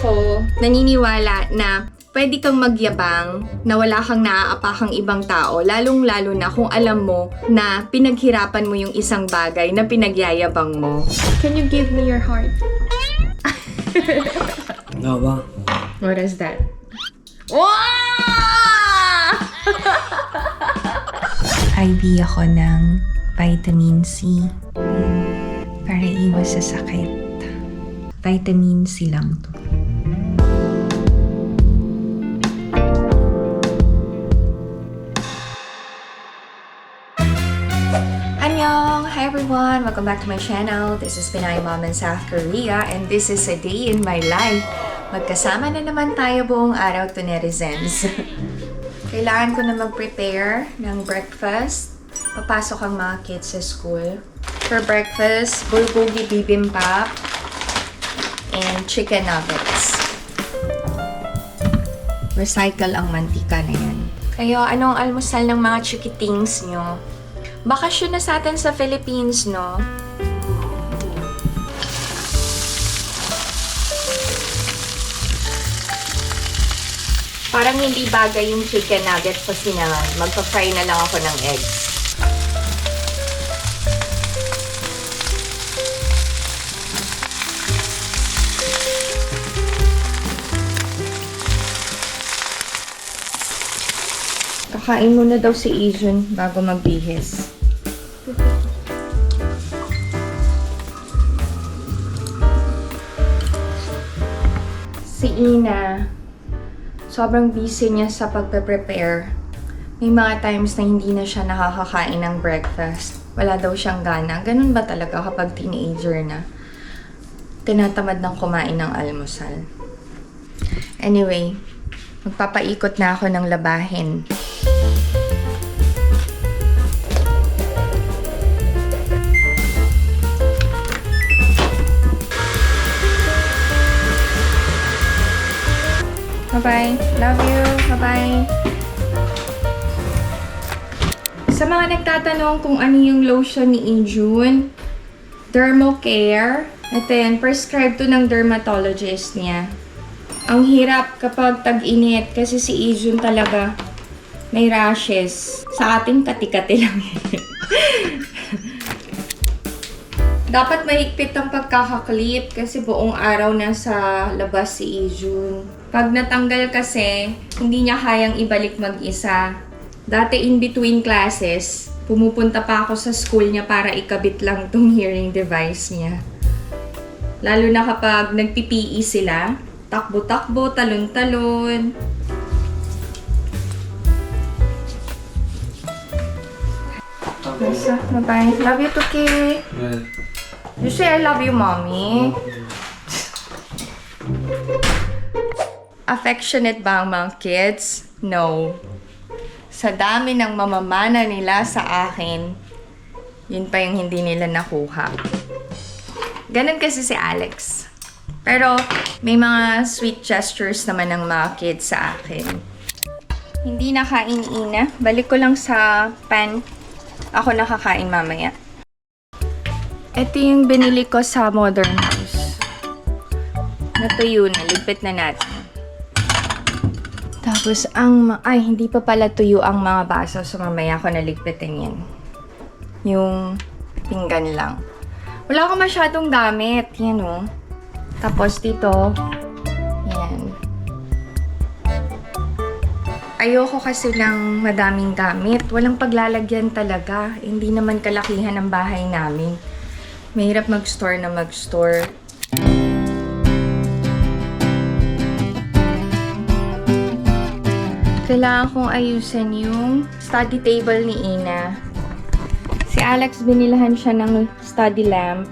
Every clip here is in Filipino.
ako naniniwala na pwede kang magyabang na wala kang naaapakang ibang tao, lalong-lalo na kung alam mo na pinaghirapan mo yung isang bagay na pinagyayabang mo. Can you give me your heart? No ba? What is that? Wow! IV ako ng vitamin C para iwas sa sakit. Vitamin C lang to. Annyeong! Hi everyone! Welcome back to my channel. This is Pinay Mom in South Korea and this is a day in my life. Magkasama na naman tayo buong araw to netizens. Kailangan ko na mag-prepare ng breakfast. Papasok ang mga kids sa school. For breakfast, bulgogi bibimbap and chicken nuggets. Recycle ang mantika na yan. Kayo, anong almusal ng mga chikitings nyo? Bakasyon na sa atin sa Philippines, no? Parang hindi bagay yung chicken nuggets kasi naman. Magpa-fry na lang ako ng eggs. Kakain muna daw si Asian bago magbihis. Si Ina, sobrang busy niya sa pagpe-prepare. May mga times na hindi na siya nakakakain ng breakfast. Wala daw siyang gana. Ganun ba talaga kapag teenager na? Tinatamad ng kumain ng almusal. Anyway, magpapaikot na ako ng labahin. Bye-bye. Love you. Bye-bye. Sa mga nagtatanong kung ano yung lotion ni Injun, Dermocare. Ito yan, prescribed to ng dermatologist niya. Ang hirap kapag tag-init kasi si Injun talaga may rashes. Sa ating kati-kati lang yun. Dapat mahigpit ang pagkakaklip kasi buong araw na sa labas si Ijun. Pag natanggal kasi, hindi niya kayang ibalik mag-isa. Dati in between classes, pumupunta pa ako sa school niya para ikabit lang tong hearing device niya. Lalo na kapag nag-PPE sila, takbo-takbo, talon-talon. Bye-bye. Love you, Tuki. Yeah. You say I love you, mommy. Affectionate ba ang mga kids? No. Sa dami ng mamamana nila sa akin, yun pa yung hindi nila nakuha. Ganun kasi si Alex. Pero may mga sweet gestures naman ng mga kids sa akin. Hindi na kain, Ina. Balik ko lang sa pan. Ako nakakain mamaya. Ito yung binili ko sa Modern House. Natuyo na. Ligpit na natin. Tapos, hindi pa pala tuyo ang mga baso. So, mamaya ko naligpitin yan. Yung pinggan lang. Wala akong masyadong gamit. Yan, oh. Tapos, dito. Yan. Ayoko kasi ng madaming gamit. Walang paglalagyan talaga. Hindi naman kalakihan ang bahay namin. Mahirap mag-store na mag-store. Kailangan kong ayusin yung study table ni Ina. Si Alex, binilahan siya ng study lamp.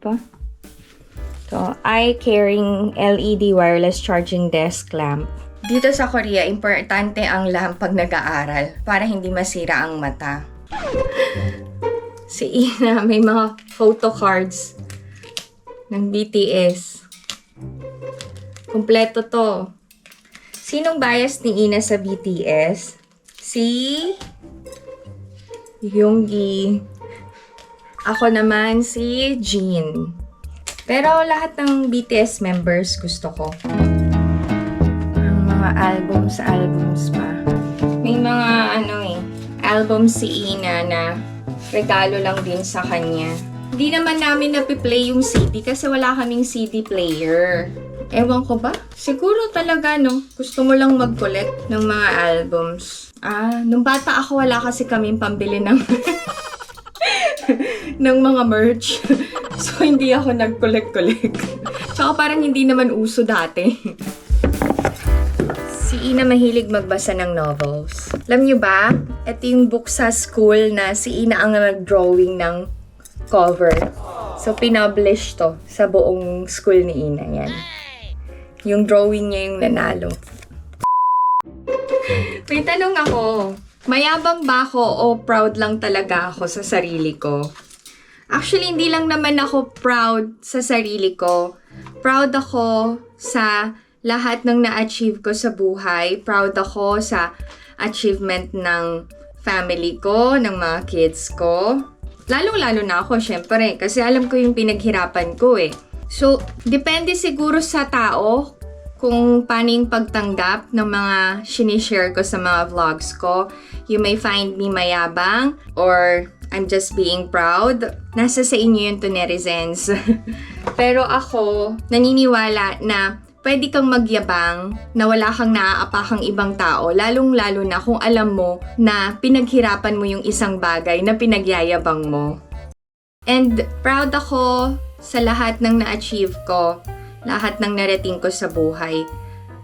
So, eye-caring LED wireless charging desk lamp. Dito sa Korea, importante ang lamp pag nag-aaral para hindi masira ang mata. Si Ina, may mga photo cards ng BTS. Kompleto to. Sinong bias ni Ina sa BTS? Si Yoongi. Ako naman si Jin. Pero lahat ng BTS members gusto ko. mga albums pa. May mga album si Ina na regalo lang din sa kanya. Hindi naman namin napiplay yung CD kasi wala kaming CD player. Ewan ko ba? Siguro talaga, gusto mo lang mag-collect ng mga albums. Nung bata ako, wala kasi kaming pambili ng ng mga merch. So, hindi ako nag-collect. Tsaka parang hindi naman uso dati. Si Ina mahilig magbasa ng novels. Alam nyo ba? Ito yung book sa school na si Ina ang nag-drawing ng cover. So, pinublish to sa buong school ni Ina yan. Yung drawing niya yung nanalo. May tanong ako. Mayabang ba ako o proud lang talaga ako sa sarili ko? Actually, hindi lang naman ako proud sa sarili ko. Proud ako sa lahat ng na-achieve ko sa buhay. Proud ako sa achievement ng family ko, ng mga kids ko. Lalong-lalo na ako, syempre, kasi alam ko yung pinaghirapan ko eh. So, depende siguro sa tao kung paano yung pagtanggap ng mga sinishare ko sa mga vlogs ko. You may find me mayabang or I'm just being proud. Nasa sa inyo yun to netizens. Pero ako, naniniwala na pwede kang magyabang na wala kang naaapakang ibang tao, lalong-lalo na kung alam mo na pinaghirapan mo yung isang bagay na pinagyayabang mo. And proud ako sa lahat ng na-achieve ko, lahat ng narating ko sa buhay.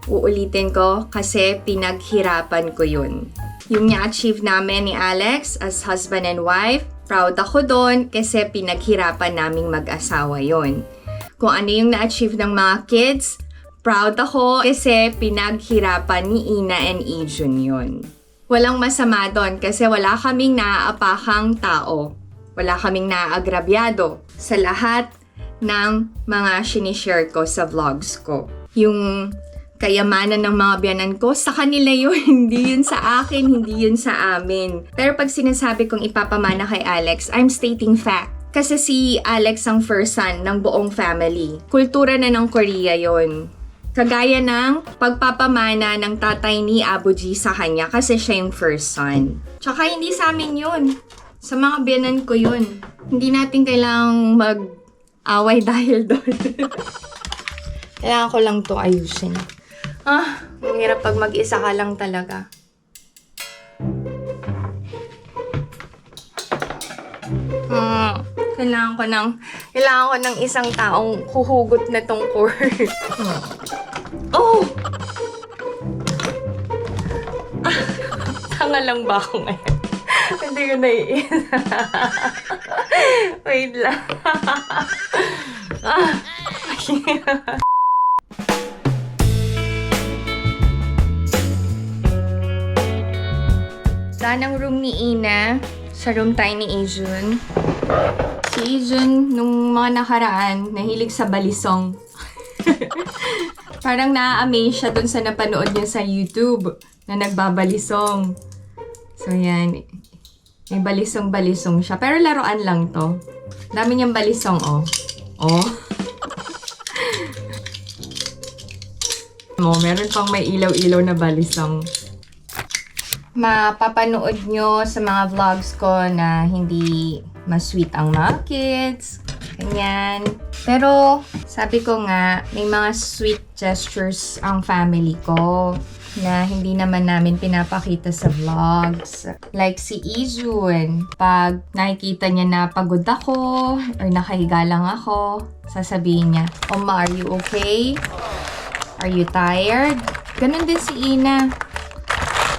Uulitin ko kasi pinaghirapan ko yun. Yung na-achieve namin ni Alex as husband and wife, proud ako doon kasi pinaghirapan naming mag-asawa yon. Kung ano yung na-achieve ng mga kids, proud ako kasi pinaghirapan ni Ina and Ijun yun. Walang masama doon kasi wala kaming naaapakang tao. Wala kaming naaagrabyado sa lahat ng mga sinishare ko sa vlogs ko. Yung kayamanan ng mga biyanan ko, sa kanila yun. Hindi yun sa akin, hindi yun sa amin. Pero pag sinasabi kong ipapamana kay Alex, I'm stating fact. Kasi si Alex ang first son ng buong family. Kultura na ng Korea yon. Kagaya ng pagpapamana ng tatay ni Abu G sa kanya kasi siya yung first son. Tsaka hindi sa amin yun. Sa mga biyanan ko yun. Hindi natin kailangang mag-away dahil doon. Kailangan ko lang to ayusin. Ang hirap pag mag-isa ka lang talaga. Kailangan ko ng isang taong huhugot na tong cord. Oh! Tanga lang ba ako ngayon? Hindi ko naiisa. Wait lang. Saan ang room ni Ina? Sa room tayo ni Ijun. Si Ijun, nung mga nakaraan, nahilig sa balisong. Parang na-amaze siya dun sa napanood niya sa YouTube na nagbabalisong. So, yan. May balisong-balisong siya. Pero laruan lang to. Dami niyang balisong, oh. Oh. Meron pang may ilaw-ilaw na balisong. Mapapanood nyo sa mga vlogs ko na hindi mas-sweet ang mga kids. Ganyan. Pero, sabi ko nga, may mga sweet gestures ang family ko na hindi naman namin pinapakita sa vlogs. Like si Ijun, pag nakikita niya na pagod ako or nakahiga lang ako, sasabihin niya, "Oma, are you okay? Are you tired?" Ganun din si Ina.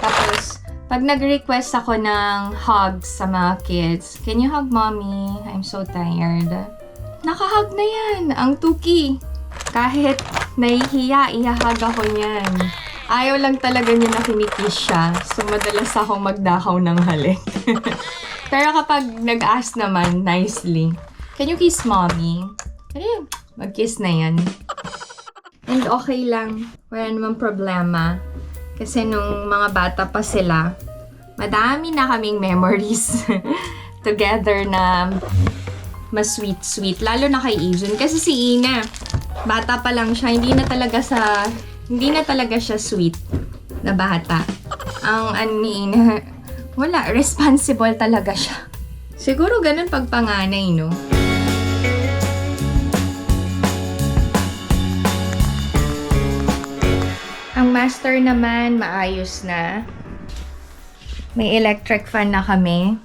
Tapos, pag nag-request ako ng hugs sa mga kids, "Can you hug mommy? I'm so tired." Nakahug na yan, ang tuki. Kahit nahihiya, ihahag ako niyan. Ayaw lang talaga niya na kinikiss siya. So, madalas akong magdakaw ng halik. Pero kapag nag-ask naman, nicely, "Can you kiss mommy?" Ayun, mag-kiss na yan. And okay lang. Wala namang problema. Kasi nung mga bata pa sila, madami na kaming memories together na mas sweet-sweet. Lalo na kay Ijun. Kasi si Ina, bata pa lang siya. Hindi na talaga sa Hindi na talaga siya sweet na bata. Ang aniina, wala, responsible talaga siya. Siguro ganun pag panganay, no? Ang master naman, maayos na. May electric fan na kami.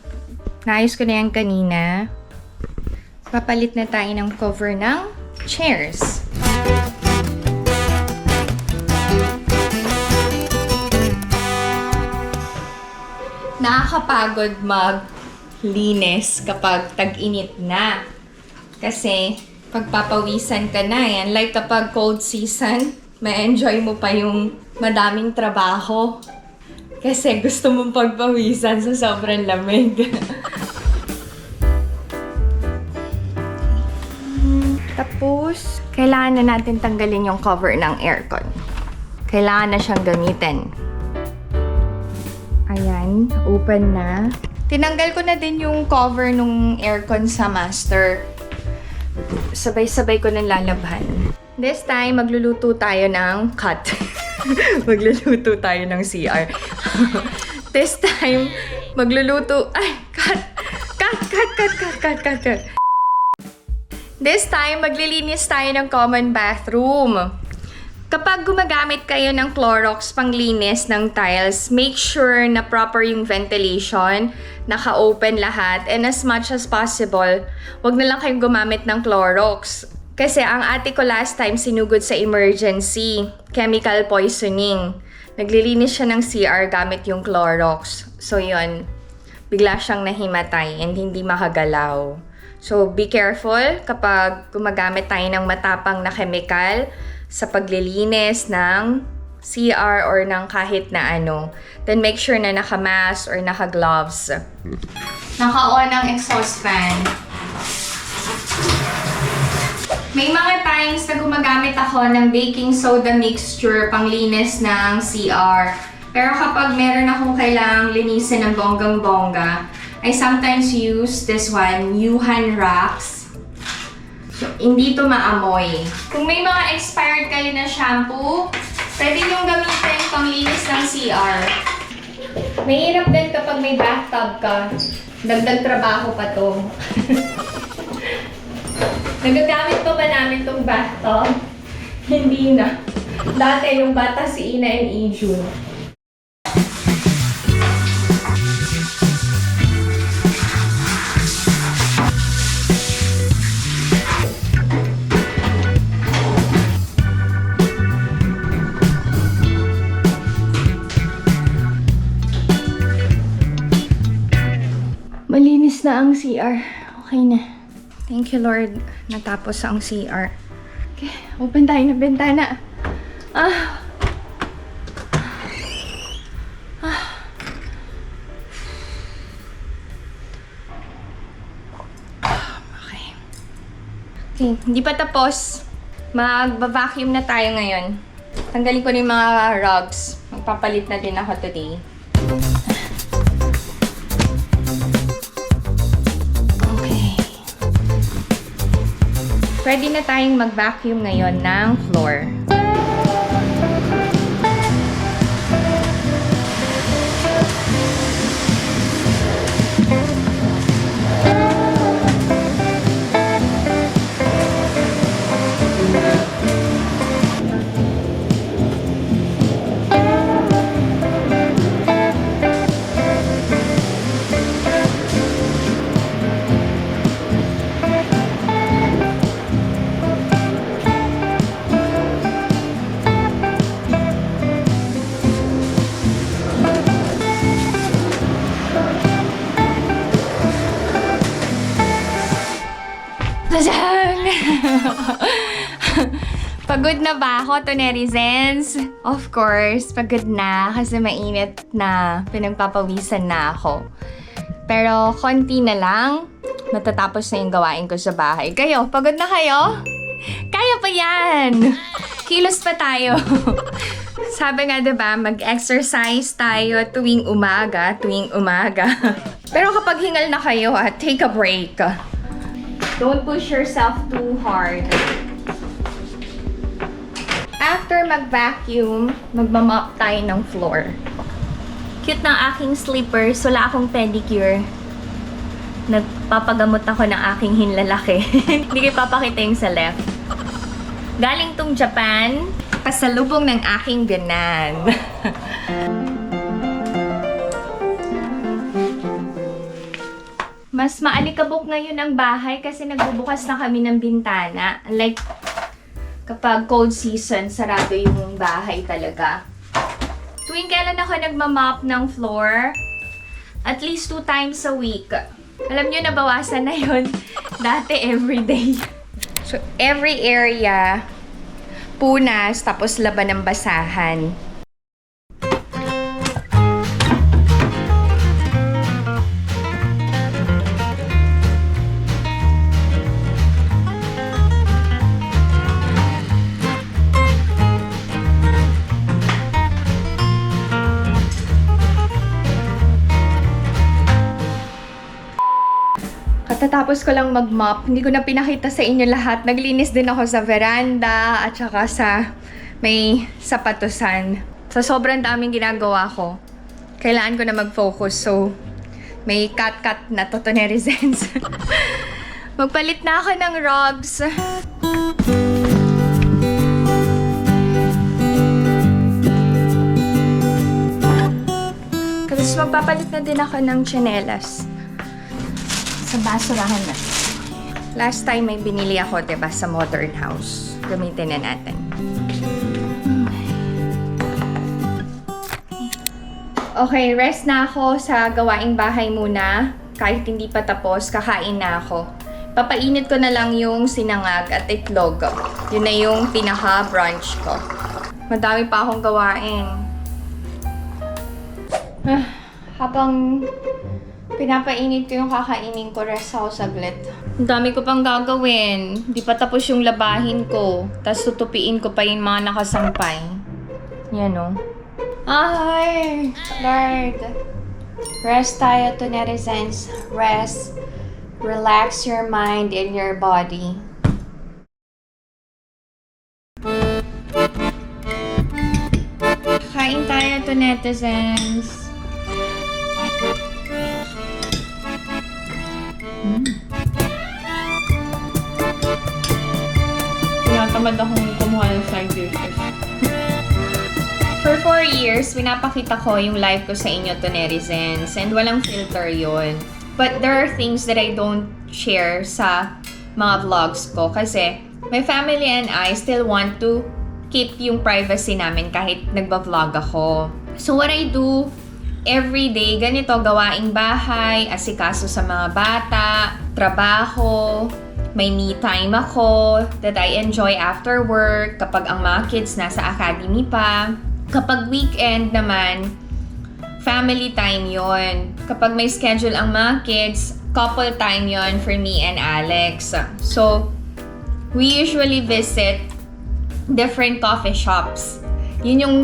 Naayos ko na yan kanina. Papalit na tayo ng cover ng chairs. Nakakapagod maglinis kapag tag-init na. Kasi pagpapawisan ka na yan. Like kapag cold season, may enjoy mo pa yung madaming trabaho. Kasi gusto mong pagpawisan sa sobrang lamig. Tapos, kailangan na natin tanggalin yung cover ng aircon. Kailangan na siyang gamitin. Ayan, open na. Tinanggal ko na din yung cover ng aircon sa master. Sabay-sabay ko nang lalabhan. This time, magluluto tayo ng cut. Magluluto tayo ng CR. This time, magluluto... Ay, cut! This time, maglilinis tayo ng common bathroom. Kapag gumagamit kayo ng Clorox panglinis ng tiles, make sure na proper yung ventilation, naka-open lahat, and as much as possible, wag na lang kayong gumamit ng Clorox. Kasi ang ate ko last time sinugod sa emergency, chemical poisoning. Naglilinis siya ng CR gamit yung Clorox. So yun, bigla siyang nahimatay and hindi makagalaw. So be careful kapag gumagamit tayo ng matapang na chemical sa paglilinis ng CR or ng kahit na ano. Then make sure na naka-mask or naka-gloves. Naka-on ang exhaust fan. May mga times na gumagamit ako ng baking soda mixture panglinis ng CR. Pero kapag meron akong kailangang linisin ng bonggang-bongga, I sometimes use this one, Yuhan Rax. So, hindi to maamoy. Kung may mga expired kayo na shampoo, pwede nyo gamitin panglinis ng CR. Mahirap din kapag may bathtub ka. Dagdag trabaho pa to. Nagagamit pa ba namin tong bathtub? Hindi na. Dati yung bata si Ina and Iju. Malinis na ang CR. Okay na. Thank you, Lord. Natapos ang CR. Okay, open tayo ng bintana. Okay. Okay, hindi pa tapos. Mag-vacuum na tayo ngayon. Tanggalin ko na yung mga rugs. Magpapalit na din ako today. Pwede na tayong mag-vacuum ngayon ng floor. Pagod na ba ako to netizens? Of course, pagod na kasi mainit na, pinagpapawisan na ako. Pero konti na lang, natatapos na yung gawain ko sa bahay. Kayo, pagod na kayo? Kaya pa yan! Kilos pa tayo. Sabi nga diba, mag-exercise tayo tuwing umaga. Pero kapag hingal na kayo, take a break. Don't push yourself too hard. after mag-vacuum, magmamop tayo ng floor. Cute ng aking slippers. Wala akong pedicure. Nagpapagamot ako ng aking hinlalaki. Hindi ko papakita yung sa left. Galing tong Japan. Pasalubong ng aking biyanan. Mas maalikabok ngayon ang bahay kasi nagbubukas na kami ng bintana. Like, kapag cold season, sarado yung bahay talaga. Tuwing kailan ako nagmamop ng floor, at least 2 times a week. Alam nyo, nabawasan na yun. Dati, everyday. So, every area, punas, tapos laban ng basahan. Katatapos ko lang mag-mop, hindi ko na pinakita sa inyo lahat. Naglinis din ako sa veranda at saka sa may sapatusan. Sa sobrang daming ginagawa ko, kailangan ko na mag-focus. So, may cut-cut na totonerizens. Magpalit na ako ng rugs. Kasi magpapalit na din ako ng tsinelas. Sa basurahan na. Last time may binili ako, diba, sa Modern House. Gamitin na natin. Okay, rest na ako sa gawaing bahay muna. Kahit hindi pa tapos, kakain na ako. Papainit ko na lang yung sinangag at itlog. Yun na yung pinaka-brunch ko. Madami pa akong gawain. Habang pinapainit ko yung kakainin ko, rest ako saglit. Ang dami ko pang gagawin. Di pa tapos yung labahin ko. Tapos tutupiin ko pa yung mga nakasampay. Yan o. Ay, Lord. Rest tayo to netizens. Rest. Relax your mind and your body. Kain tayo to netizens. Tinatamad akong kumuha ng side dishes. For 4 years, pinapakita ko yung life ko sa inyo to netizens and walang filter yon. But there are things that I don't share sa mga vlogs ko kasi my family and I still want to keep yung privacy namin kahit nagba-vlog ako. So what I do every day, ganito, gawaing bahay, asikaso sa mga bata, trabaho, may me time ako that I enjoy after work kapag ang mga kids nasa academy pa. Kapag weekend naman, family time yon. Kapag may schedule ang mga kids, couple time yon for me and Alex. So, we usually visit different coffee shops. Yun yung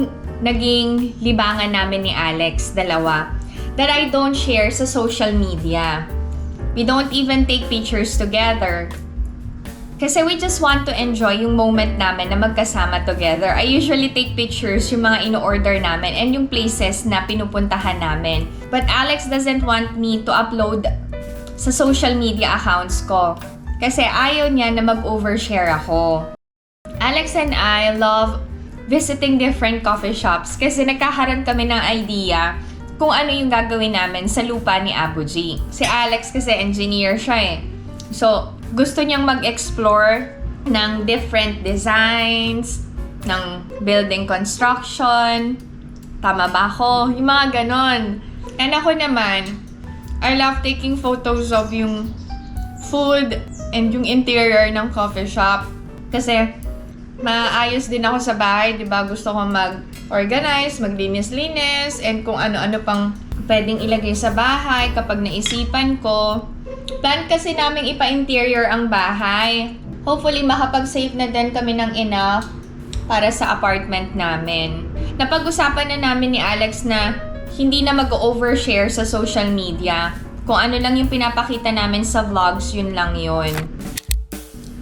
naging libangan namin ni Alex, dalawa, that I don't share sa social media. We don't even take pictures together. Kasi we just want to enjoy yung moment namin na magkasama together. I usually take pictures yung mga ino-order namin and yung places na pinupuntahan namin. But Alex doesn't want me to upload sa social media accounts ko. Kasi ayaw niya na mag-overshare ako. Alex and I love visiting different coffee shops kasi nagkakaroon kami ng idea kung ano yung gagawin namin sa lupa ni Abu G. Si Alex kasi engineer siya eh. So, gusto niyang mag-explore ng different designs, ng building construction. Tama ba ako? Yung mga ganon. And ako naman, I love taking photos of yung food and yung interior ng coffee shop. Kasi, maayos din ako sa bahay, di ba? Gusto ko mag-organize, maglinis-linis, and kung ano-ano pang pwedeng ilagay sa bahay kapag naisipan ko. Plan kasi namin ipa-interior ang bahay. Hopefully, makapag-save na din kami ng enough para sa apartment namin. Napag-usapan na namin ni Alex na hindi na mag-overshare sa social media. Kung ano lang yung pinapakita namin sa vlogs, yun lang yun.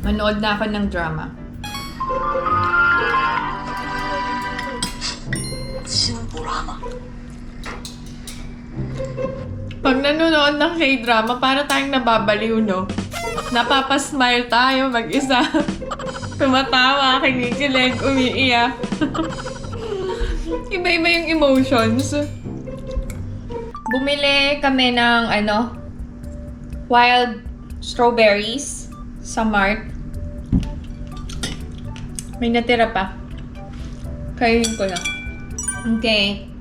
Manood na ako ng drama. nanonood ng K-drama, para tayong nababaliw, no? Napapasmile tayo mag-isa. Tumatawa, kinikilig, umiiyak. Iba-iba yung emotions. Bumili kami ng wild strawberries sa Mart. May natira pa. Kainin ko lang. Okay.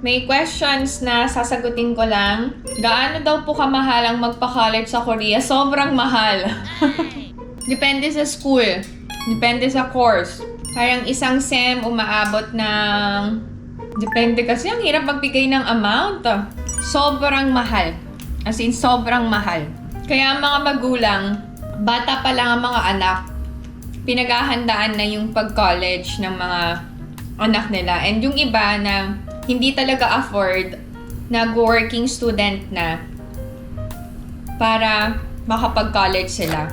May questions na sasagutin ko lang. Gaano daw po kamahal ang magpa-college sa Korea? Sobrang mahal. Depende sa school. Depende sa course. Parang isang SEM umaabot ng... Depende kasi, ang hirap magbigay ng amount. Sobrang mahal. As in, sobrang mahal. Kaya ang mga magulang, bata pa lang ang mga anak, pinaghahandaan na yung pag-college ng mga anak nila. And yung iba na hindi talaga afford, nag-working student na para makapag-college sila.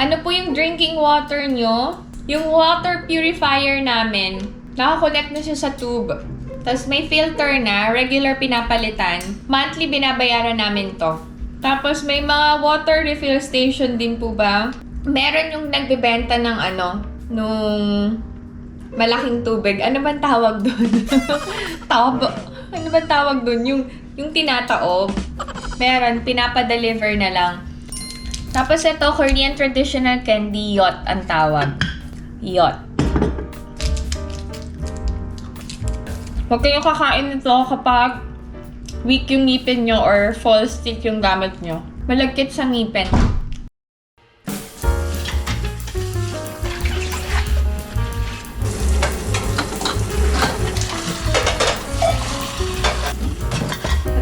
Ano po yung drinking water nyo? Yung water purifier namin, nakakonect na siya sa tube. Tapos may filter na, regular pinapalitan. Monthly binabayaran namin to. Tapos may mga water refill station din po ba? Meron yung nagbebenta ng nung malaking tubig. Ano bang tawag doon? Ano bang tawag doon? Yung tinataob. Meron, pinapadeliver na lang. Tapos ito, Korean traditional candy, yot ang tawag. Yot. Huwag kayong kakain nito kapag weak yung ngipin nyo or false teeth yung gamit nyo. Malagkit sa ngipin.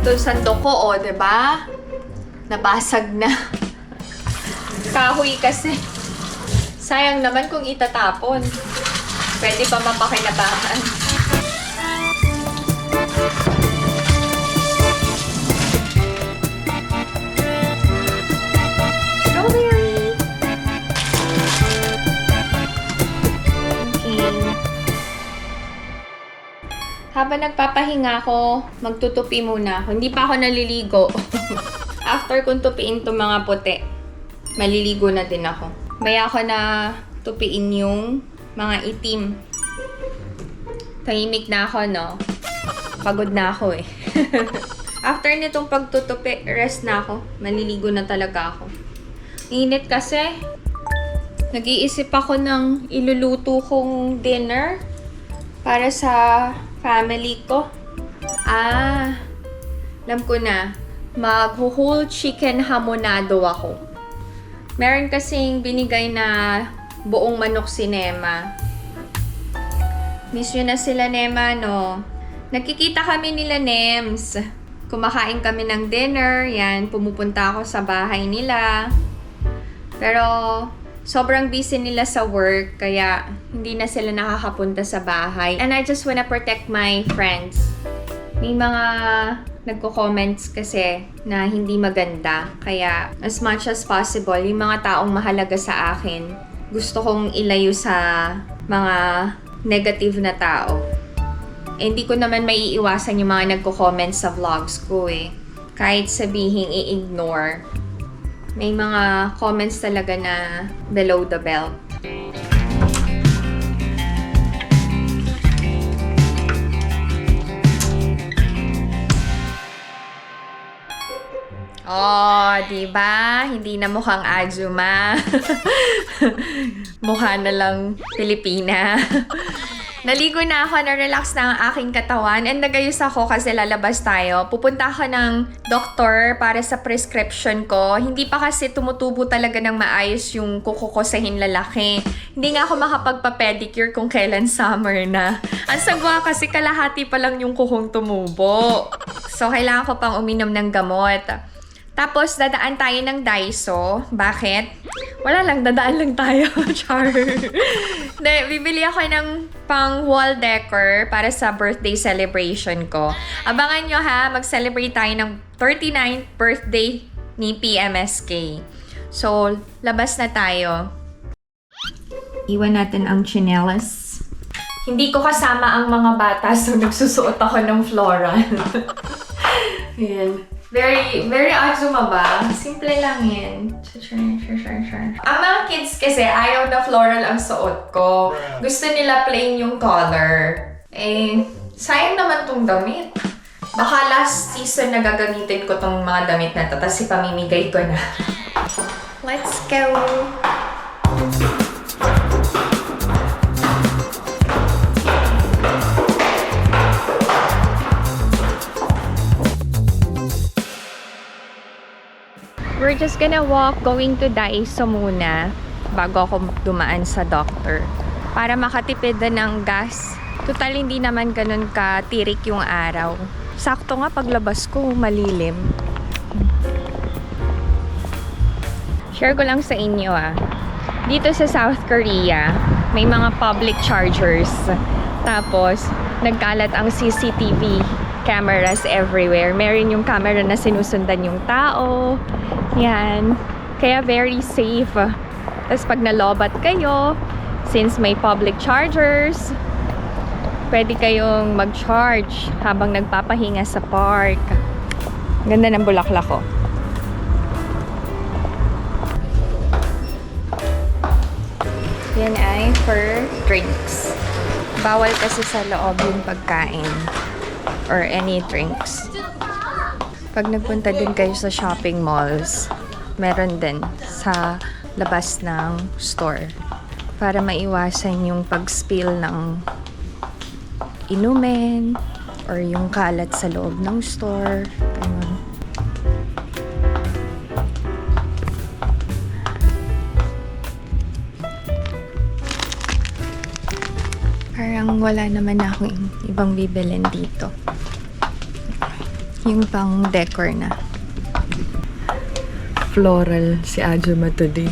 Ito yung sandok ko, diba? Nabasag na. Kahoy kasi. Sayang naman kung itatapon. Pwede pa mapakinabangan. Strawberry! Okay. Habang nagpapahinga ako, magtutupi muna ako. Hindi pa ako naliligo. After kong tupiin itong mga puti, maliligo na din ako. Maya ako na tupiin yung mga itim. Tahimik na ako, no? Pagod na ako eh. After nitong pagtutupi, rest na ako. Maliligo na talaga ako. Init kasi. Nag-iisip ako ng iluluto kong dinner para sa family ko. Alam ko na. Mag-whole chicken hamonado ako. Meron kasing binigay na buong manok si Nema. Miss yun na sila, Nema, no? Nakikita kami nila, Nems. Kumakain kami ng dinner. Yan, pumupunta ako sa bahay nila. Pero, sobrang busy nila sa work. Kaya, hindi na sila nakakapunta sa bahay. And I just wanna protect my friends. May mga nagko-comments kasi na hindi maganda. Kaya, as much as possible, yung mga taong mahalaga sa akin, gusto kong ilayo sa mga negative na tao. Eh, hindi ko naman maiiwasan yung mga nagko-comments sa vlogs ko eh. Kahit sabihin i-ignore. May mga comments talaga na below the belt. Oh, diba? Hindi na mukhang Azuma. Mukha na lang Pilipina. Naligo na ako, na-relax na ang aking katawan, and nagayos ako kasi lalabas tayo. Pupunta ako ng doktor para sa prescription ko. Hindi pa kasi tumutubo talaga ng maayos yung kuko ko sa hinlalaki. Hindi nga ako makapagpa-pedicure kung kailan summer na. Ang sagwa kasi kalahati pa lang yung kukong tumubo. So, kailangan ko pang uminom ng gamot. Tapos, dadaan tayo ng Daiso. Bakit? Wala lang, dadaan lang tayo. Char. Bibili ako ng pang wall decor para sa birthday celebration ko. Abangan nyo ha, mag-celebrate tayo ng 39th birthday ni PMSK. So, labas na tayo. Iwan natin ang tsinelas. Hindi ko kasama ang mga bata, so nagsusuot ako ng floral. Ayan. Very Azuma ba? Simple lang yan. Ang mga kids kasi, ayaw na floral ang suot ko. Gusto nila plain yung color. Eh, sayang naman tong damit. Baka last season na gagamitin ko tong mga damit na to, tapos ipamimigay ko na. Let's go! We're just gonna walk going to Daiso muna bago ako dumaan sa doctor para makatipid din ng gas. Total hindi naman ganun katirik yung araw. Sakto nga paglabas ko, malilim. Share ko lang sa inyo Dito sa South Korea, may mga public chargers. Tapos, nagkalat ang CCTV cameras everywhere. Meron yung camera na sinusundan yung tao. Yan. Kaya very safe. Tapos pag nalobat kayo, since may public chargers, pwede kayong mag-charge habang nagpapahinga sa park. Ganda ng bulaklak ko. Yan ay for drinks. Bawal kasi sa loob yung pagkain or any drinks. Pag nagpunta din kayo sa shopping malls, meron din sa labas ng store para maiwasan yung pag-spill ng inumin or yung kalat sa loob ng store. Ganun. Parang wala naman akong ibang bibilin dito. Yung pang decor na. Floral si Ajuma today.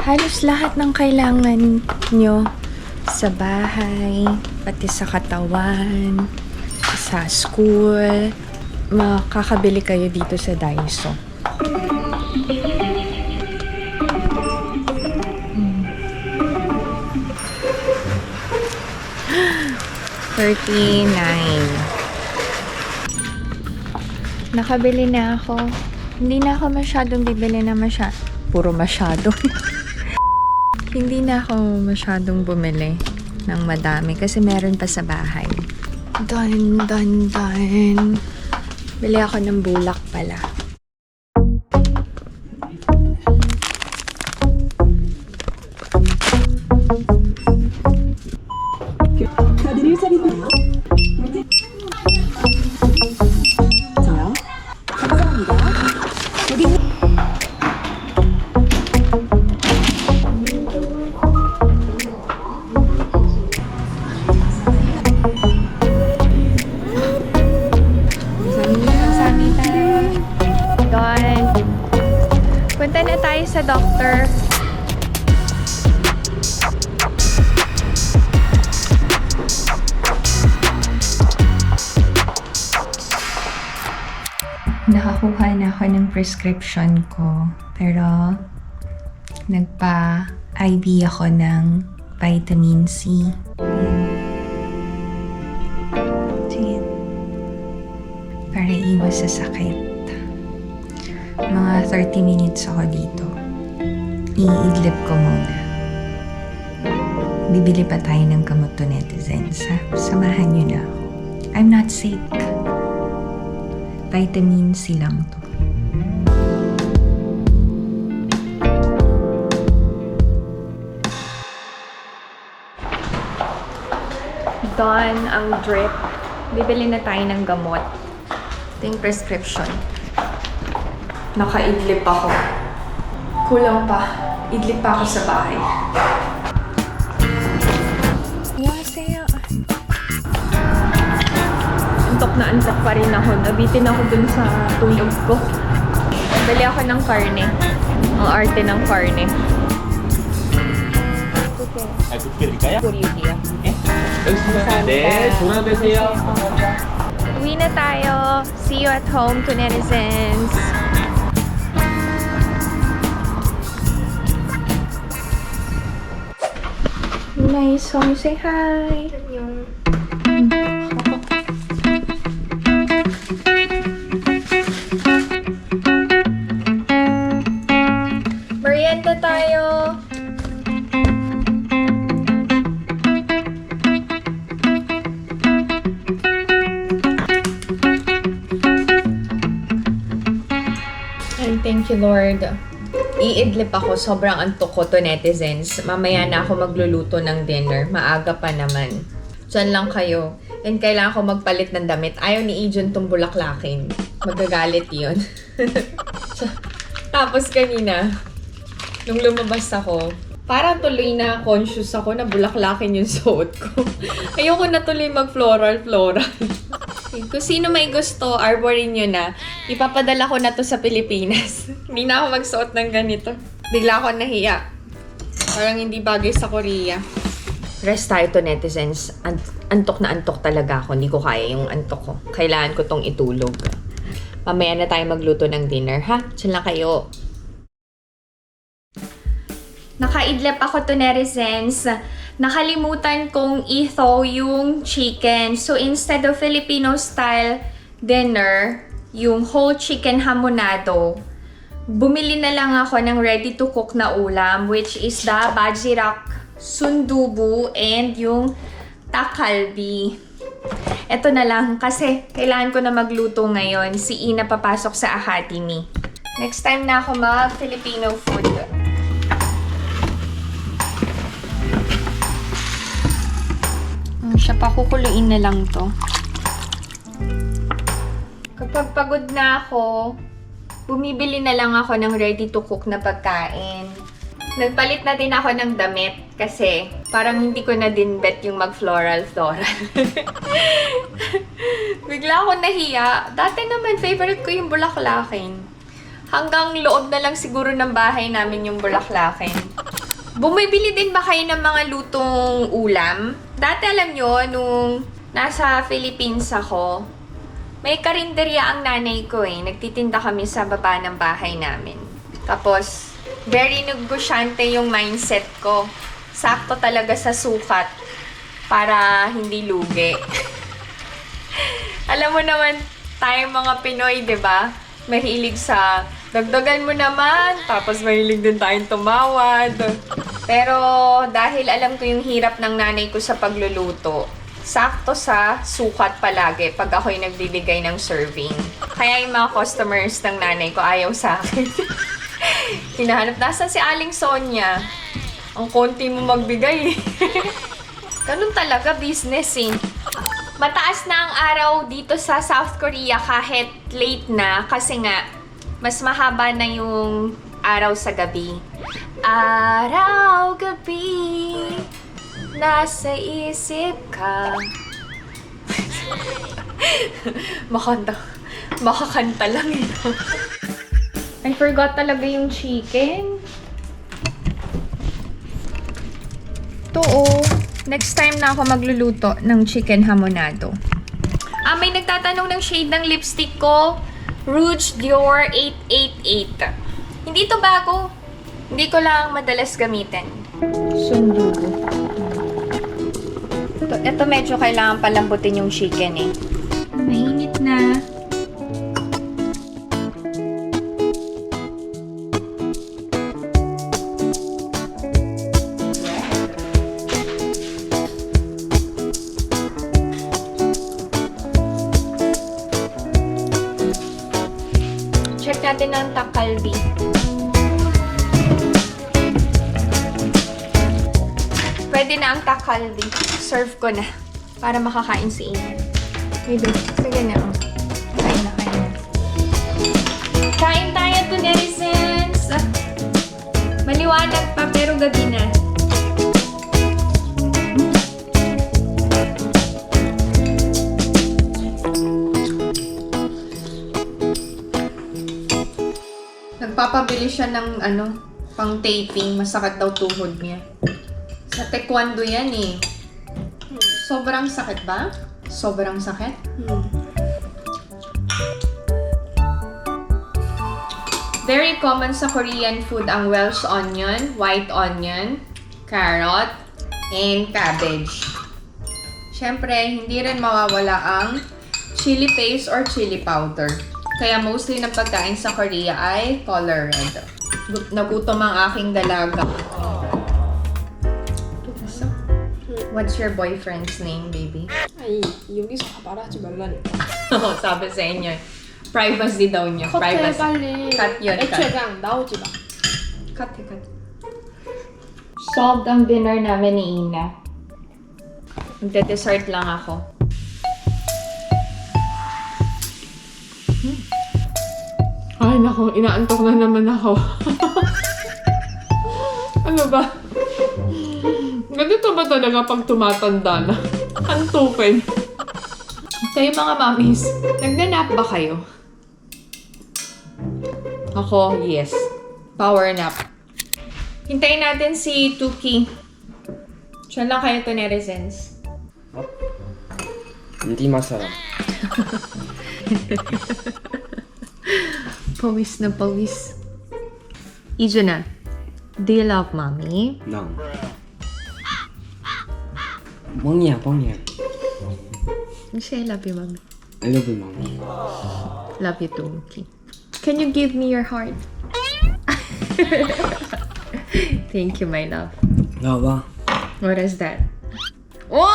Halos lahat ng kailangan nyo sa bahay, pati sa katawan, sa school, makakabili kayo dito sa Daiso. $39. Nakabili na ako. Hindi na ako masyadong bibili na puro masyado. Hindi na ako masyadong bumili ng madami kasi meron pa sa bahay. Done. Bili ako ng bulak pala. Punta na tayo sa doctor. Nakakuha na ako ng prescription ko. Pero, nagpa-IV ako ng vitamin C. Ayan. Para iwas sa sakit. Mga 30 minutes ako dito. Iidlip ko muna. Bibili pa tayo ng gamot to netizens, ha? Samahan niyo na ako. I'm not sick. Vitamin C lang to. Done ang drip. Bibili na tayo ng gamot. Ito yung prescription. Nakaidlip ako. Kulang pa. Idlip pa ako sa bahay. Wasaya. Antok pa rin ako. Nabitin ako dun sa tulog ko. Bili ako ng karne. Ang arte ng karne. Kuryukiya. Uwi na tayo. See you at home to netizens. Nice song. Say hi. Thank you, Lord. Iidlip ako. Sobrang antok ko to, netizens. Mamaya na ako magluluto ng dinner. Maaga pa naman. Diyan lang kayo. And kailangan ko magpalit ng damit. Ayaw ni Ijon tong bulaklakin. Magagalit yun. Tapos kanina, nung lumabas ako, parang tuloy na conscious ako na bulaklakin yung suot ko. Ayoko na tuloy mag-floral. Kung sino may gusto, arborin nyo na. Ipapadala ko na to sa Pilipinas. Hindi na ako magsuot ng ganito. Bigla ako nahiya. Parang hindi bagay sa Korea. Rest tayo to, netizens. Antok na antok talaga ako. Hindi ko kaya yung antok ko. Kailangan ko tong itulog. Mamaya na tayo magluto ng dinner, ha? Diyan lang kayo. Nakaidlip ako to, netizens. Nakalimutan kong i-thaw yung chicken. So, instead of Filipino style dinner, yung whole chicken hamonado, bumili na lang ako ng ready to cook na ulam, which is the bajirak sundubu and yung takalbi. Ito na lang kasi kailangan ko na magluto ngayon. Si Ina papasok sa academy. Next time na ako mag-Filipino food. Siya pa, kukuluin na lang to. Kapag pagod na ako, bumibili na lang ako ng ready to cook na pagkain. Nagpalit na din ako ng damit kasi parang hindi ko na din bet yung mag-floral. Bigla ako nahiya. Dati naman, favorite ko yung bulaklakin. Hanggang loob na lang siguro ng bahay namin yung bulaklakin. Bumibili din ba kayo ng mga lutong ulam? Dati alam nyo, nung nasa Philippines ako, may karinderya ang nanay ko eh. Nagtitinda kami sa baba ng bahay namin. Tapos, very negosyante yung mindset ko. Sakto talaga sa sukat para hindi lugi. Alam mo naman, tayong mga Pinoy, di ba? Mahilig sa dagdagan mo naman, tapos mahilig din tayong tumawad. Pero dahil alam ko yung hirap ng nanay ko sa pagluluto, sakto sa sukat palagi pag ako'y nagbibigay ng serving. Kaya yung mga customers ng nanay ko ayaw sa akin. Hinahanap, nasan si Aling Sonia? Ang konti mo magbigay. Ganun talaga, business eh. Mataas na ang araw dito sa South Korea kahit late na kasi nga mas mahaba na yung araw sa gabi. Araw, gabi, nasa isip ka. Makakanta lang ito. I forgot talaga yung chicken. Ito oh. Next time na ako magluluto ng chicken hamonado. May nagtatanong ng shade ng lipstick ko. Rouge Dior 888. Hindi to bago. Hindi ko lang madalas gamitin. Sundubu. Ito medyo kailangan palambutin yung chicken eh. Mainit na. Check natin ang takalbi. Pwede na ang takalbi. Serve ko na. Para makakain si Ina. Wait, sige na. Kain na. Kain tayo to, netizens! Maliwanag pa, pero gabi na. Nagpapabili siya ng pang taping. Masakit daw tuhod niya. Sa taekwondo yan eh. Sobrang sakit ba? Sobrang sakit? Very common sa Korean food ang Welsh onion, white onion, carrot, and cabbage. Siyempre, hindi rin mawawala ang chili paste or chili powder. Kaya mostly ng pagkain sa Korea ay color red. Nagutom ang aking dalaga. What's your boyfriend's name, baby? 아니, 여기서 다 말하지 말라니까. Sabi sa inyo. Privacy daw niya. 컷해 Privacy. 빨리. cut yun, 애초에 cut. 그냥 나오지 마. Cut, cut. Solved ang dinner namin ni Ina. Magde-dessert lang ako. Ay, naku, inaantok na naman ako. Ano ba? Ganito ba talaga pag tumatanda na? Antukin. Kayo mga mommies, nagnanap ba kayo? Ako, yes. Power nap. Hintayin natin si Tuki. Siya lang kayo to netizens. Hindi masarap. Pawis na pawis. Izuna, do you love mommy? No. 뻥이야, 뻥이야. Say I love you, mommy. I love you, mommy. Love you too, Tuki. Can you give me your heart? Thank you, my love. 나와봐. What is that? Wow!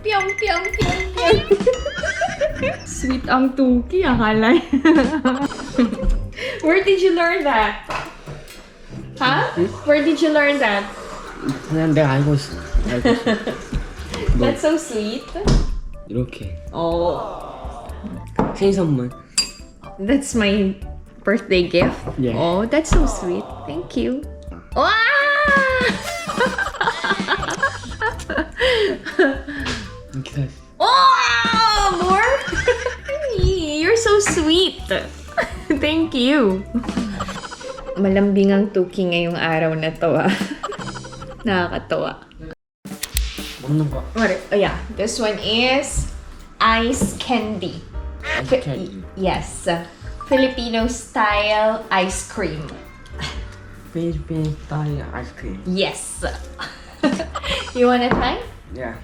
Piyong, piyong, piyong, piyong. Sweet ang Tuki, akala. Where did you learn that? Huh? Where did you learn that? 그냥 내가 알고 있어. 알고 있어. That's so sweet. 이렇게. Oh, 생일 선물. that's my birthday gift. Yeah. Oh, that's so sweet. Thank you. Wow! 기다려. Oh, more? You're so sweet. Thank you. Malambing ang Tuki ngayong araw na to, ah. Nakakatawa. 먹는 거. What? Oh, yeah. This one is ice candy. ice candy. Yes. Filipino style ice cream. 필리핀 스타일 아이스크림. Yes. You wanna try? 야,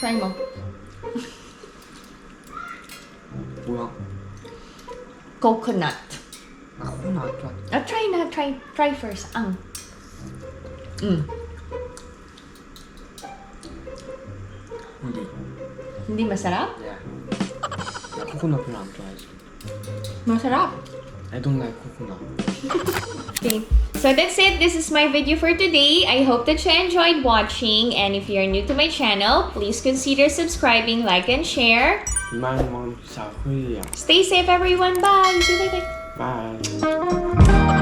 Try mo. 뭐야? Coconut. 나 코코넛 안 좋아. Try na. Try first. 어디? Hindi masarap? 야, 나 코코넛 별로 안 좋아해서. Masarap. I don't like 코코넛. Okay. So that's it. This is my video for today. I hope that you enjoyed watching. And if you're new to my channel, please consider subscribing, like, and share. 이만 먹자 후이야. Stay safe, everyone. Bye. Bye. 바이.